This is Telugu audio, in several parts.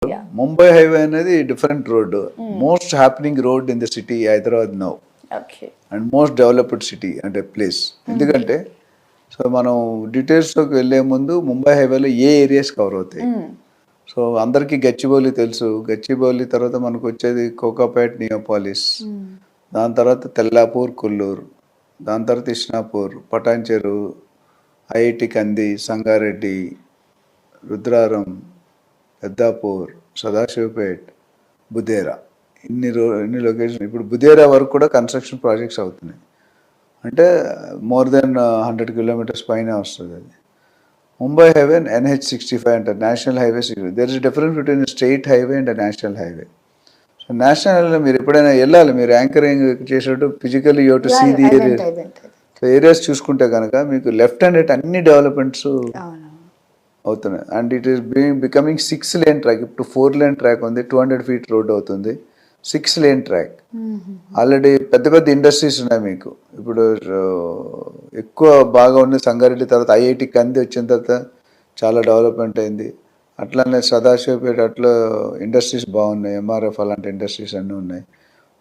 ముంబై హైవే అనేది different road, most happening road in the city Hyderabad now, and most developed city అంటే ప్లేస్. ఎందుకంటే సో మనం డీటెయిల్స్లోకి వెళ్ళే ముందు ముంబై హైవేలో ఏ ఏరియాస్ కవర్ అవుతాయి. సో అందరికీ గచ్చిబౌలి తెలుసు, గచ్చిబౌలి తర్వాత మనకు వచ్చేది కోకాపేట్, నియోపాలిస్, దాని తర్వాత తెల్లాపూర్, కొల్లూరు, దాని తర్వాత ఇష్నాపూర్, పటాన్చెరు, ఐఐటి కంది, సంగారెడ్డి, రుద్రారం, పెద్దాపూర్, సదాశివపేట్, బుదేరా, ఇన్ని లొకేషన్. ఇప్పుడు బుదేరా వరకు కూడా కన్స్ట్రక్షన్ ప్రాజెక్ట్స్ అవుతున్నాయి. అంటే మోర్ దెన్ 100 కిలోమీటర్స్ పైన వస్తుంది అది. ముంబై హైవే NH65 అంటారు, national highway 60. There is difference between state highway and national highway. So national హైవేలో మీరు ఎప్పుడైనా వెళ్ళాలి, మీరు యాంకరింగ్ చేసేటప్పుడు physically you to see the area. So areas చూసుకుంటే కనుక మీకు లెఫ్ట్ అండ్ రైట్ అన్ని డెవలప్మెంట్స్ అవుతున్నాయి. And it is becoming 6 lane track. ఇప్పుడు 4 lane ట్రాక్ ఉంది, 200 feet రోడ్ అవుతుంది, 6 lane ట్రాక్. ఆల్రెడీ పెద్ద పెద్ద ఇండస్ట్రీస్ ఉన్నాయి మీకు. ఇప్పుడు ఎక్కువ బాగా ఉంది సంగారెడ్డి, తర్వాత ఐఐటి కంది వచ్చిన తర్వాత చాలా డెవలప్మెంట్ అయింది. అట్లానే సదాశివపేట అట్లా ఇండస్ట్రీస్ బాగున్నాయి, ఎంఆర్ఎఫ్ అలాంటి ఇండస్ట్రీస్ అన్నీ ఉన్నాయి.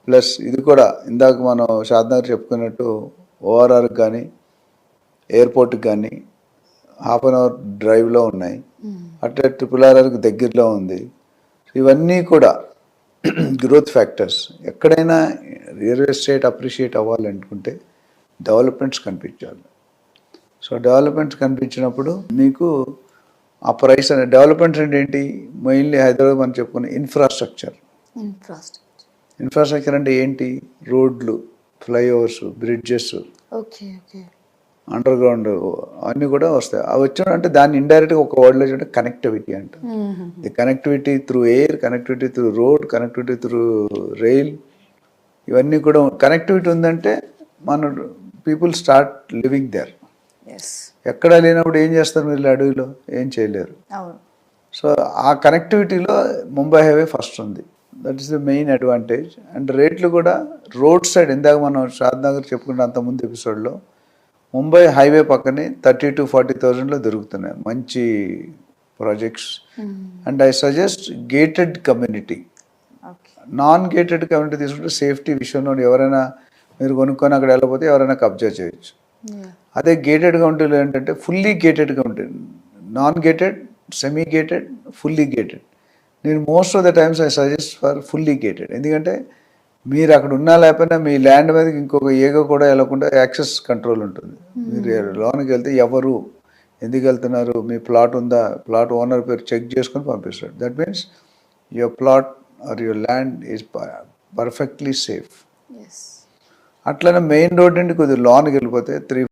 ప్లస్ ఇది కూడా ఇందాక మనం షాద్నగర్ చెప్పుకున్నట్టు ఓఆర్ఆర్కి కానీ ఎయిర్పోర్ట్కి కానీ 1/2 hour డ్రైవ్లో ఉన్నాయి. అట్లా RRRకి దగ్గరలో ఉంది. ఇవన్నీ కూడా గ్రోత్ ఫ్యాక్టర్స్. ఎక్కడైనా రియల్ ఎస్టేట్ అప్రిషియేట్ అవ్వాలనుకుంటే డెవలప్మెంట్స్ కనిపించాలి. సో డెవలప్మెంట్స్ కనిపించినప్పుడు మీకు ఆ ప్రైస్ అనే డెవలప్మెంట్స్ అంటే ఏంటి, మెయిన్లీ హైదరాబాద్ మనం చెప్పుకునే ఇన్ఫ్రాస్ట్రక్చర్ అంటే ఏంటి, రోడ్లు, ఫ్లైఓవర్స్, బ్రిడ్జెస్, అండర్ గ్రౌండ్ అన్నీ కూడా వస్తాయి. అవి వచ్చినంటే దాన్ని ఇండైరెక్ట్గా ఒక వర్డ్లో చూడండి కనెక్టివిటీ అంట. The connectivity through air, connectivity through road, connectivity through rail, ఇవన్నీ కూడా కనెక్టివిటీ ఉందంటే మన పీపుల్ స్టార్ట్ లివింగ్ దేర్. ఎక్కడ లేనప్పుడు ఏం చేస్తారు మీరు, అడవిలో ఏం చేయలేరు. సో ఆ కనెక్టివిటీలో ముంబై హైవే ఫస్ట్ ఉంది. That is the main advantage. And రేట్లు కూడా రోడ్ సైడ్, ఇందాక మనం షాద్నగర్ చెప్పుకున్న అంతకుముందు ఎపిసోడ్లో, ముంబై హైవే పక్కనే 30,000 to 40,000 దొరుకుతున్నాయి మంచి projects. And I suggest gated community. Non gated community తీసుకుంటే సేఫ్టీ విషయంలో ఎవరైనా మీరు కొనుక్కొని అక్కడ వెళ్ళకపోతే ఎవరైనా కబ్జా చేయొచ్చు. అదే గేటెడ్ కమ్యూనిటీలో ఏంటంటే fully gated community, non gated, semi gated, fully gated. నేను most of the times I suggest for fully gated. ఎందుకంటే మీరు అక్కడ ఉన్నా లేకపోయినా మీ ల్యాండ్ మీదకి ఇంకొక ఏగో కూడా వెళ్ళకుండా యాక్సెస్ కంట్రోల్ ఉంటుంది. మీరు లోనికి వెళ్తే ఎవరు ఎందుకు వెళ్తున్నారు, మీ ప్లాట్ ఉందా, ప్లాట్ ఓనర్ పేరు చెక్ చేసుకొని పంపిస్తాడు. That means your plot or your land is perfectly safe. అట్లనే మెయిన్ రోడ్ నుండి కొద్దిగా లోనికి వెళ్ళిపోతే 3